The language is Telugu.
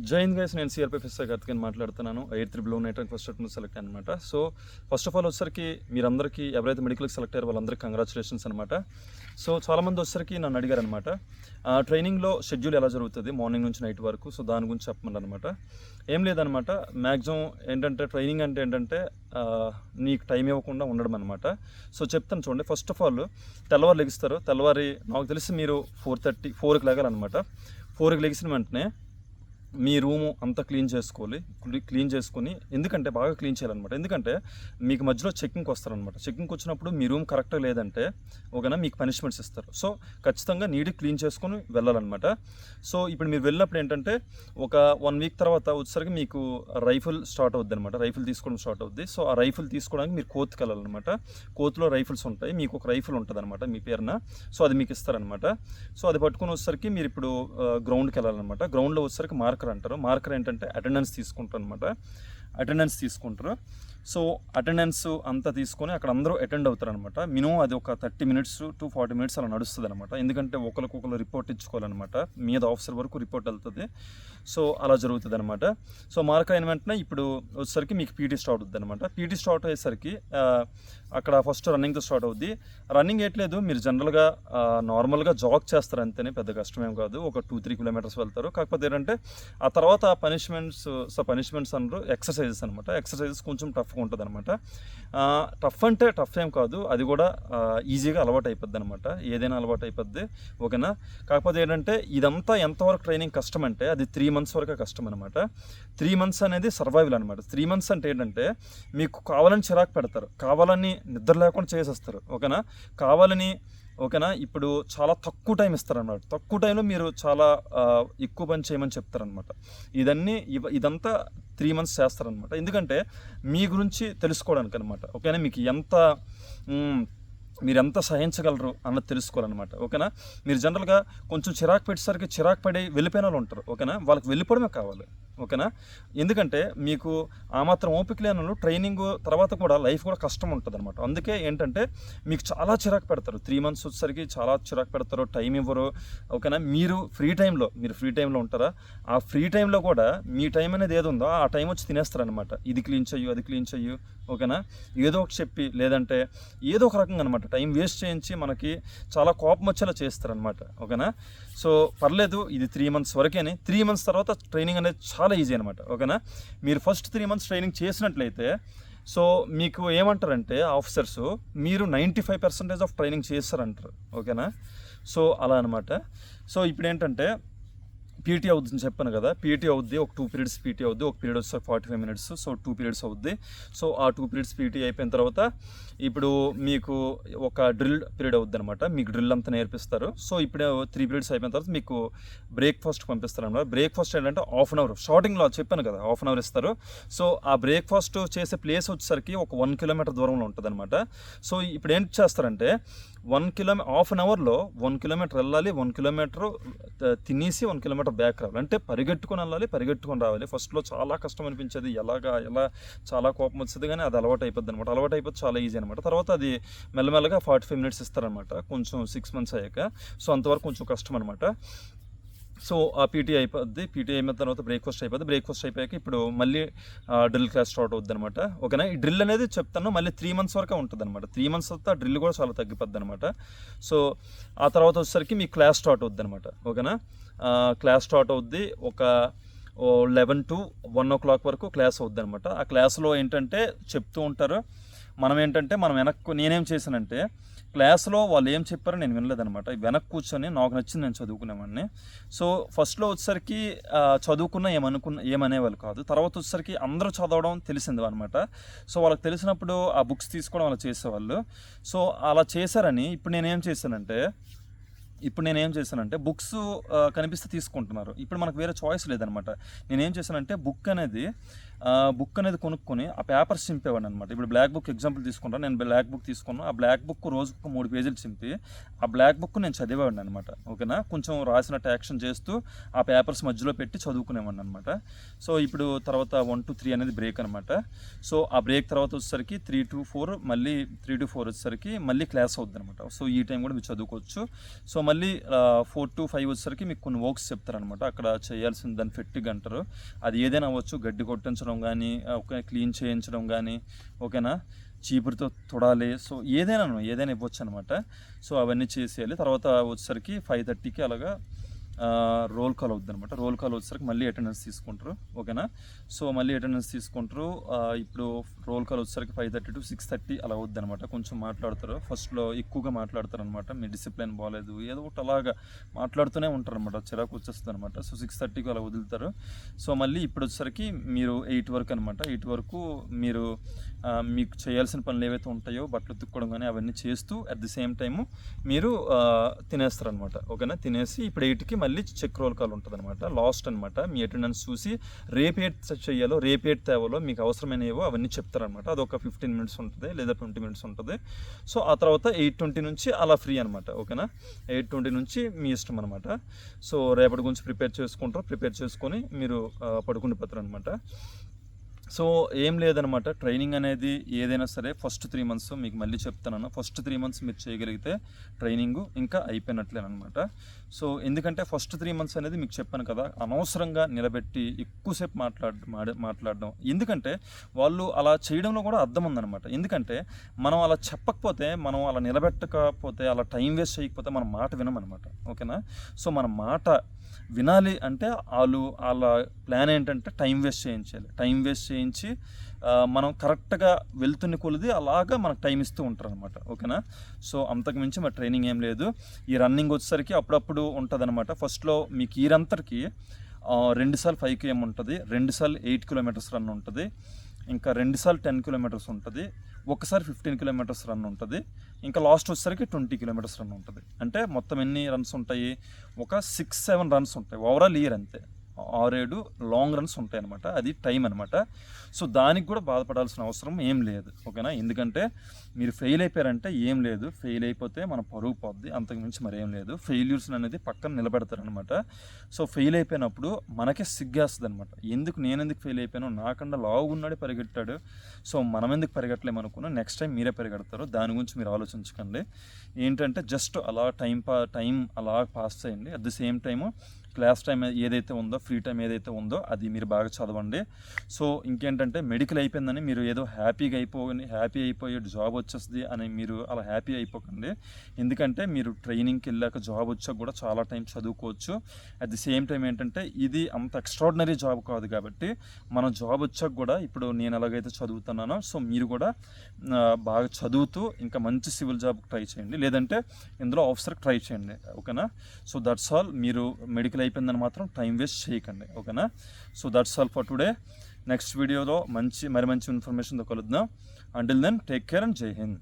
జైన్ గైస్, నేను సిఆర్పిఎఫ్ ఎస్ఐ కార్తికేయన్ మాట్లాడుతున్నాను. 8 ఫస్ట్ అటెంప్ట్ సెలెక్ట్ అనమాట. సో ఫస్ట్ ఆఫ్ ఆల్ వచ్చరికి మీరందరికీ ఎవరైతే మెడికల్కి సెలెక్ట్ అయ్యారో వాళ్ళందరికీ కంగ్రాచులేషన్స్ అనమాట. సో చాలామంది వచ్చరికి నన్ను అడిగారు అనమాట, ట్రైనింగ్లో షెడ్యూల్ ఎలా జరుగుతుంది మార్నింగ్ నుంచి నైట్ వరకు. సో దాని గురించి చెప్పమని అనమాట. ఏం లేదనమాట, మ్యాక్సిమం ఏంటంటే ట్రైనింగ్ అంటే ఏంటంటే నీకు టైం ఇవ్వకుండా ఉండడం అనమాట. సో చెప్తాను చూడండి. ఫస్ట్ ఆఫ్ ఆల్ తెల్లవారు లెగిస్తారు. తెల్లవారి నాకు తెలిసి మీరు 4కి లెగాలన్నమాట. 4కి లెగిసిన వెంటనే మీ రూము అంతా క్లీన్ చేసుకొని ఎందుకంటే బాగా క్లీన్ చేయాలన్నమాట. ఎందుకంటే మీకు మధ్యలో చెక్కింగ్కి వస్తారనమాట. చెక్కింగ్కి వచ్చినప్పుడు మీ రూమ్ కరెక్ట్గా లేదంటే ఓకేనా మీకు పనిష్మెంట్స్ ఇస్తారు. సో ఖచ్చితంగా నీట్గా క్లీన్ చేసుకొని వెళ్ళాలన్నమాట. సో ఇప్పుడు మీరు వెళ్ళినప్పుడు ఏంటంటే ఒక 1 వీక్ తర్వాత వచ్చేసరికి మీకు రైఫిల్ స్టార్ట్ అవుద్ది అనమాట. రైఫిల్ తీసుకోవడం స్టార్ట్ అవుద్ది. సో ఆ రైఫిల్ తీసుకోవడానికి మీరు కోత్కి వెళ్ళాలన్నమాట. కోత్లో రైఫిల్స్ ఉంటాయి. మీకు ఒక రైఫిల్ ఉంటుంది అనమాట మీ పేరున. సో అది మీకు ఇస్తారనమాట. సో అది పట్టుకొని వచ్చేసరికి మీరు ఇప్పుడు గ్రౌండ్కి వెళ్ళాలన్నమాట. గ్రౌండ్లో వచ్చేసరికి మార్కర్ అంటారు. మార్కర్ ఏంటంటే అటెండెన్స్ తీసుకుంటారు అనమాట. అటెండెన్స్ తీసుకుంటారు. సో అటెండెన్స్ అంతా తీసుకొని అక్కడ అందరూ అటెండ్ అవుతారు అనమాట. మినిమం అది ఒక 30 minutes to 40 minutes అలా నడుస్తుంది అనమాట. ఎందుకంటే ఒకరికొకరు రిపోర్ట్ ఇచ్చుకోవాలన్నమాట. మీద ఆఫీసర్ వరకు రిపోర్ట్ వెళ్తుంది. సో అలా జరుగుతుంది అనమాట. సో మార్క్ అయిన వెంటనే ఇప్పుడు వచ్చేసరికి మీకు పీటీ స్టార్ట్ అవుతుంది అనమాట. పీటీ స్టార్ట్ అయ్యేసరికి అక్కడ ఫస్ట్ రన్నింగ్తో స్టార్ట్ అవుద్ది. రన్నింగ్ ఏట్లేదు, మీరు జనరల్గా నార్మల్గా జాగ్ చేస్తారు అంతేనే, పెద్ద కష్టమేం కాదు. ఒక 2-3 kilometers వెళ్తారు. కాకపోతే ఏంటంటే ఆ తర్వాత పనిష్మెంట్స్ అనరు, ఎక్సర్సైజెస్ అనమాట. ఎక్సర్సైజెస్ కొంచెం టఫ్గా ఉంటుంది అనమాట. టఫ్ అంటే టఫ్ ఏం కాదు, అది కూడా ఈజీగా అలవాటు అయిపోద్ది అనమాట. ఏదైనా అలవాటు అయిపోద్ది ఓకేనా. కాకపోతే ఏంటంటే ఇదంతా ఎంతవరకు ట్రైనింగ్ కష్టం అంటే అది 3 months వరకే కష్టం అనమాట. 3 months అనేది సర్వైవల్ అనమాట. 3 months అంటే ఏంటంటే మీకు కావాలని చిరాకు పెడతారు, కావాలని నిద్ర లేకుండా చేసేస్తారు ఓకేనా, కావాలని ఓకేనా. ఇప్పుడు చాలా తక్కువ టైం ఇస్తారనమాట. తక్కువ టైంలో మీరు చాలా ఎక్కువ పని చేయమని చెప్తారనమాట. ఇదంతా 3 months చేస్తారనమాట. ఎందుకంటే మీ గురించి తెలుసుకోవడానికి అనమాట ఓకేనా. మీకు మీరు ఎంత సహించగలరు అన్నది తెలుసుకోవాలన్నమాట ఓకేనా. మీరు జనరల్గా కొంచెం చిరాకు పెట్టేసరికి చిరాకు పడి వెళ్ళిపోయిన వాళ్ళు ఉంటారు ఓకేనా. వాళ్ళకి వెళ్ళిపోవడమే కావాలి ఓకేనా. ఎందుకంటే మీకు ఆ మాత్రం ఓపిక లేని వాళ్ళు ట్రైనింగ్ తర్వాత కూడా లైఫ్ కూడా కష్టం ఉంటుంది అనమాట. అందుకే ఏంటంటే మీకు చాలా చిరాకు పెడతారు. 3 months వచ్చేసరికి చాలా చిరాకు పెడతారు, టైం ఇవ్వరు ఓకేనా. మీరు ఫ్రీ టైంలో ఉంటారా, ఆ ఫ్రీ టైంలో కూడా మీ టైం అనేది ఏది ఉందో ఆ టైం వచ్చి తినేస్తారనమాట. ఇది క్లీన్ చెయ్యు ఓకేనా, ఏదో ఒక చెప్పి లేదంటే ఏదో ఒక రకంగా అనమాట టైం వేస్ట్ చేయించి మనకి చాలా కోపం వచ్చేలా చేస్తారనమాట ఓకేనా. సో పర్లేదు, ఇది 3 months వరకేనే. 3 months తర్వాత ట్రైనింగ్ అనేది చాలా ఈజీ అనమాట ఓకేనా. మీరు ఫస్ట్ 3 months ట్రైనింగ్ చేసినట్లయితే సో మీకు ఏమంటారంటే ఆఫీసర్స్, మీరు 95% ఆఫ్ ట్రైనింగ్ చేస్తారంటారు ఓకేనా. సో అలా అనమాట. సో ఇప్పుడు ఏంటంటే పీటీ అవుద్ది అని చెప్పాను కదా. పీటీ అవుద్ది, ఒక 2 periods పీటీ అవుద్ది. ఒక పీరియడ్ వస్తే 45 minutes. సో 2 periods అవుద్ది. సో ఆ 2 periods పీటీ అయిపోయిన తర్వాత ఇప్పుడు మీకు ఒక డ్రిల్ పీరియడ్ అవుద్ది అనమాట. మీకు డ్రిల్ అంతా నేర్పిస్తారు. సో ఇప్పుడు 3 periods అయిపోయిన తర్వాత మీకు బ్రేక్ఫాస్ట్ పంపిస్తారు అనమాట. బ్రేక్ఫాస్ట్ ఏంటంటే 1/2 hour, స్టార్టింగ్లో చెప్పాను కదా 1/2 hour ఇస్తారు. సో ఆ బ్రేక్ఫాస్ట్ చేసే ప్లేస్ వచ్చేసరికి ఒక 1 kilometer దూరంలో ఉంటుంది అనమాట. సో ఇప్పుడు ఏంటి చేస్తారంటే 1 hourలో 1 kilometer వెళ్ళాలి, 1 kilometer తినేసి 1 kilometer బ్యాక్ రావాలి. అంటే పరిగెట్టుకొని వెళ్ళాలి, పరిగెట్టుకొని రావాలి. ఫస్ట్లో చాలా కష్టం అనిపించేది, ఎలా చాలా కోపం వచ్చేది, కానీ అది అలవాటు అయిపోద్ది అనమాట. అలవాటు అయిపోతే చాలా ఈజీ అనమాట. తర్వాత అది మెల్లమెల్లగా 45 minutes ఇస్తారనమాట కొంచెం 6 months అయ్యాక. సో అంతవరకు కొంచెం కష్టం అనమాట. సో ఆ పీటీ అయిపోద్ది. పీటీ అయిన తర్వాత బ్రేక్ఫాస్ట్ అయిపోద్ది. బ్రేక్ఫాస్ట్ అయిపోయాక ఇప్పుడు మళ్ళీ డ్రిల్ క్లాస్ స్టార్ట్ అవుద్ది అనమాట ఓకేనా. ఈ డ్రిల్ అనేది చెప్తాను మళ్ళీ 3 months వరకే ఉంటుంది అనమాట. 3 months తర్వాత డ్రిల్ కూడా చాలా తగ్గిపోద్ది అనమాట. సో ఆ తర్వాత వచ్చేసరికి మీ క్లాస్ స్టార్ట్ అవుద్ది అనమాట ఓకేనా. క్లాస్ స్టార్ట్ అవుద్ది ఒక 11 to 1 o'clock వరకు క్లాస్ అవుద్ది అనమాట. ఆ క్లాస్లో ఏంటంటే చెప్తూ ఉంటారు. మనం నేనేం చేశానంటే క్లాస్లో వాళ్ళు ఏం చెప్పారో నేను వినలేదనమాట. వెనక్కి కూర్చొని నాకు నచ్చింది నేను చదువుకునేవాడిని. సో ఫస్ట్లో వచ్చేసరికి చదువుకున్నా ఏమనేవాళ్ళు కాదు. తర్వాత వచ్చేసరికి అందరూ చదవడం తెలిసింది అనమాట. సో వాళ్ళకి తెలిసినప్పుడు ఆ బుక్స్ తీసుకోవడం అలా చేసేవాళ్ళు. సో అలా చేశారని ఇప్పుడు నేనేం చేశానంటే బుక్స్ కనిపిస్తే తీసుకుంటున్నారు. ఇప్పుడు మనకు వేరే చాయిస్ లేదనమాట. నేనేం చేశానంటే బుక్ అనేది కొనుక్కొని ఆ పేపర్స్ చింపేవాడిని అనమాట. ఇప్పుడు బ్లాక్ బుక్ ఎగ్జాంపుల్ తీసుకుంటాను. నేను బ్లాక్ బుక్ తీసుకున్నాను. ఆ బ్లాక్ బుక్ రోజుకు 3 pages చింపి ఆ బ్లాక్ బుక్ నేను చదివేవాడిని అనమాట ఓకేనా. కొంచెం రాసినట్టు యాక్షన్ చేస్తూ ఆ పేపర్స్ మధ్యలో పెట్టి చదువుకునేవాడిని అనమాట. సో ఇప్పుడు తర్వాత 1 to 3 అనేది బ్రేక్ అనమాట. సో ఆ బ్రేక్ తర్వాత వచ్చేసరికి 3 to 4 వచ్చేసరికి మళ్ళీ క్లాస్ అవుద్ది అనమాట. సో ఈ టైం కూడా మీరు చదువుకోవచ్చు. సో మళ్ళీ 4 to 5 వచ్చేసరికి మీకు కొన్ని వర్క్స్ చెప్తారనమాట. అక్కడ చేయాల్సిన దాన్ని ఫిట్టింగ్ అంటారు. అది ఏదైనా అవ్వచ్చు, గడ్డి కొట్టించడం కానీ, క్లీన్ చేయించడం కానీ, ఓకేనా, చీపురుతో తుడాలి. సో ఏదైనా ఇవ్వచ్చు అనమాట. సో అవన్నీ చేసేయాలి. తర్వాత వచ్చేసరికి 5:30కి అలాగా రోల్ కాల్ అవుద్ది అనమాట. రోల్ కాల్ వచ్చేసరికి మళ్ళీ అటెండెన్స్ తీసుకుంటారు, ఓకేనా. సో మళ్ళీ అటెండెన్స్ తీసుకుంటారు. ఇప్పుడు రోల్ కాల్ వచ్చేసరికి 5:30 to 6:30 అలా అవుద్ది అనమాట. కొంచెం మాట్లాడతారు, ఫస్ట్లో ఎక్కువగా మాట్లాడతారు అనమాట. మీ డిసిప్లిన్ బాగాలేదు ఏదో ఒకటి అలాగా మాట్లాడుతూనే ఉంటారు అనమాట, చిరాకు వచ్చేస్తుంది అనమాట. సో 6:30కి అలా వదులుతారు. సో మళ్ళీ ఇప్పుడు వచ్చేసరికి మీరు 8 వరకు అనమాట. 8 వరకు మీరు మీకు చేయాల్సిన పనులు ఏవైతే ఉంటాయో, బట్టలు ఉతుక్కోవడం కానీ అవన్నీ చేస్తూ అట్ ది సేమ్ టైము మీరు తినేస్తారనమాట, ఓకేనా. తినేసి ఇప్పుడు 8కి మళ్ళీ చెక్ రోల్ కాల్ ఉంటుంది అనమాట. లాస్ట్ అనమాట. మీ అటెండెన్స్ చూసి రేపు చేయాలో, రేపు తేవాలో, మీకు అవసరమైనవో అవన్నీ చెప్తారనమాట. అదొక 15 minutes ఉంటుంది లేదా 20 minutes ఉంటుంది. సో ఆ తర్వాత 8:20 నుంచి అలా ఫ్రీ అనమాట, ఓకేనా. 8:20 నుంచి మీ ఇష్టం అనమాట. సో రేపటి గురించి ప్రిపేర్ చేసుకొని మీరు పడుకుండిపోతారు అనమాట. సో ఏం లేదనమాట, ట్రైనింగ్ అనేది ఏదైనా సరే ఫస్ట్ 3 months మీకు మళ్ళీ చెప్తాను, ఫస్ట్ 3 months మీరు చేయగలిగితే ట్రైనింగ్ ఇంకా అయిపోయినట్లేనమాట. సో ఎందుకంటే ఫస్ట్ 3 months అనేది మీకు చెప్పాను కదా, అనవసరంగా నిలబెట్టి ఎక్కువసేపు మాట్లాడడం. ఎందుకంటే వాళ్ళు అలా చేయడంలో కూడా అర్థం ఉందన్నమాట. ఎందుకంటే మనం అలా చెప్పకపోతే, మనం అలా నిలబెట్టకపోతే, అలా టైం వేస్ట్ చేయకపోతే మన మాట వినమనమాట, ఓకేనా. సో మన మాట వినాలి అంటే వాళ్ళ ప్లాన్ ఏంటంటే టైం వేస్ట్ చేయించి మనం కరెక్ట్గా వెళ్తున్న కొలిది అలాగా మనకు టైం ఇస్తూ ఉంటారు అనమాట, ఓకేనా. సో అంతకుమించి మరి ట్రైనింగ్ ఏం లేదు. ఈ రన్నింగ్ వచ్చేసరికి అప్పుడప్పుడు ఉంటుంది అనమాట. ఫస్ట్లో మీకు ఈరంతరికి 2 సార్లు 5 km ఉంటుంది, 2 సార్లు 8 kilometers రన్ ఉంటుంది, ఇంకా 2 సార్లు 10 kilometers ఉంటుంది, ఒకసారి 15 kilometers రన్ ఉంటుంది, ఇంకా లాస్ట్ వచ్చేసరికి 20 kilometers రన్ ఉంటుంది. అంటే మొత్తం ఎన్ని రన్స్ ఉంటాయి, ఒక 6-7 రన్స్ ఉంటాయి ఓవరాల్ ఇయర్, అంతే. 6-7 లాంగ్ రన్స్ ఉంటాయి అనమాట. అది టైం అనమాట. సో దానికి కూడా బాధపడాల్సిన అవసరం ఏం లేదు, ఓకేనా. ఎందుకంటే మీరు ఫెయిల్ అయిపోయారంటే ఏం లేదు, ఫెయిల్ అయిపోతే మన పరుగు పోద్ది, అంతకుమించి మరేం లేదు. ఫెయిల్యూర్స్ అనేది పక్కన నిలబెడతారనమాట. సో ఫెయిల్ అయిపోయినప్పుడు మనకే సిగ్గేస్తుంది అనమాట. నేను ఫెయిల్ అయిపోయాను, నాకన్నా లావుగా ఉన్నాడే పరిగెట్టాడు, సో మనం ఎందుకు పరిగెట్టలేమనుకున్నా, నెక్స్ట్ టైం మీరే పరిగెడతారు. దాని గురించి మీరు ఆలోచించకండి. ఏంటంటే జస్ట్ అలా టైం అలా పాస్ చేయండి. At the same time class time ఏదైతే ఉందో, ఫ్రీ టైం ఏదైతే ఉందో అది మీరు బాగా చదవండి. సో ఇంకేంటంటే మెడికల్ అయిపోయిందని మీరు ఏదో హ్యాపీ అయిపోయి జాబ్ వచ్చేస్తుంది అని మీరు అలా హ్యాపీ అయిపోకండి. ఎందుకంటే మీరు ట్రైనింగ్కి వెళ్ళాక జాబ్ వచ్చాక కూడా చాలా టైం చదువుకోవచ్చు. అట్ ది సేమ్ టైం ఏంటంటే ఇది అంత ఎక్స్ట్రాడినరీ జాబ్ కాదు కాబట్టి మన జాబ్ వచ్చాక కూడా, ఇప్పుడు నేను ఎలాగైతే చదువుతున్నానో, సో మీరు కూడా బాగా చదువుతూ ఇంకా మంచి సివిల్ జాబ్కి ట్రై చేయండి, లేదంటే ఇందులో ఆఫీసర్కి ట్రై చేయండి, ఓకేనా. So that's all. మీరు మెడికల్ అయిపోయిందని మాత్రం టైం వేస్ట్ చేయకండి, ఓకేనా. So that's all for today. Next వీడియోలో మంచి ఇన్ఫర్మేషన్తో కలుద్దాం. Until then take care and Jai Hind.